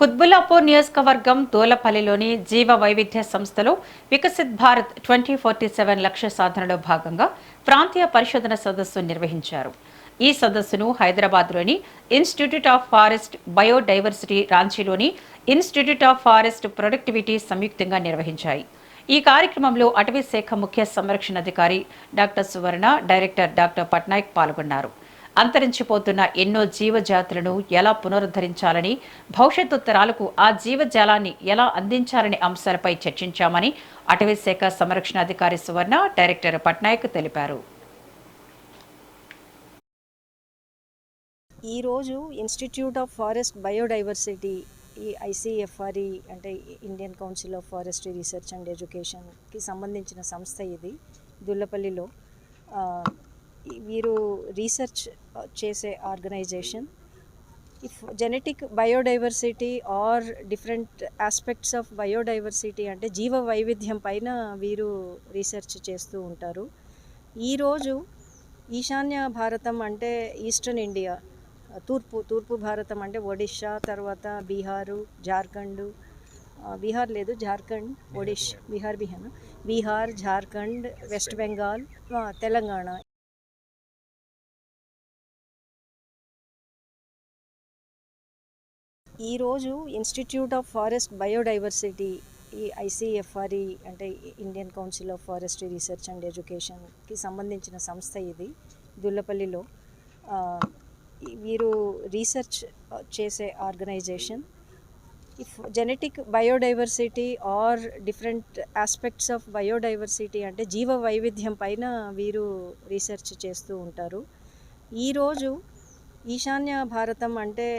కుత్బుల్లాపూర్ నియోజకవర్గం దోలపల్లిలోని జీవ వైవిధ్య సంస్థలో వికసిత్ భారత్ 2047 లక్ష్య సాధనలో భాగంగా ప్రాంతీయ పరిశోధన సదస్సు నిర్వహించారు. ఈ సదస్సును హైదరాబాద్లోని ఇన్స్టిట్యూట్ ఆఫ్ ఫారెస్ట్ బయోడైవర్సిటీ, రాంచీలోని ఇన్స్టిట్యూట్ ఆఫ్ ఫారెస్ట్ ప్రొడక్టివిటీ సంయుక్తంగా నిర్వహించాయి. ఈ కార్యక్రమంలో అటవీ శాఖ ముఖ్య సంరక్షణాధికారి doctor Suvarna, director doctor Patnaik పాల్గొన్నారు. అంతరించిపోతున్న ఎన్నో జీవజాతులను ఎలా పునరుద్ధరించాలని, భవిష్యత్తు తరాలకు ఆ జీవజాలాన్ని ఎలా అందించాలనే అంశాలపై చర్చించామని అటవీ శాఖ సంరక్షణాధికారి సువర్ణ, డైరెక్టర్ పట్నాయక్ తెలిపారు. ఈరోజు ఇన్స్టిట్యూట్ ఆఫ్ ఫారెస్ట్ బయోడైవర్సిటీ, ఈ ఐసిఎఫ్ఆర్ఈ అంటే Indian Council of Forestry Research and ఎడ్యుకేషన్కి సంబంధించిన సంస్థ ఇది దుల్లపల్లిలో. వీరు రీసెర్చ్ చేసే organisation. If genetic biodiversity are different aspects of biodiversity అంటే జీవ వైవిధ్యం పైన వీరు రీసెర్చ్ చేస్తూ ఉంటారు. ఈరోజు ఈశాన్య భారతం అంటే ఈస్టర్న్ ఇండియా, తూర్పు భారతం అంటే ఒడిషా, తర్వాత బీహారు, జార్ఖండ్, బీహార్ లేదు జార్ఖండ్, బీహార్, జార్ఖండ్, వెస్ట్ బెంగాల్, తెలంగాణ. ఈరోజు ఇన్స్టిట్యూట్ ఆఫ్ ఫారెస్ట్ బయోడైవర్సిటీ, ఈ ఐసిఎఫ్ఆర్ఈ అంటే Indian Council of Forestry Research and ఎడ్యుకేషన్కి సంబంధించిన సంస్థ ఇది దుల్లపల్లిలో. వీరు రీసెర్చ్ చేసే organisation. If genetic biodiversity are different aspects of biodiversity అంటే జీవ వైవిధ్యం పైన వీరు రీసెర్చ్ చేస్తూ ఉంటారు. ఈరోజు ఈశాన్య భారతం అంటే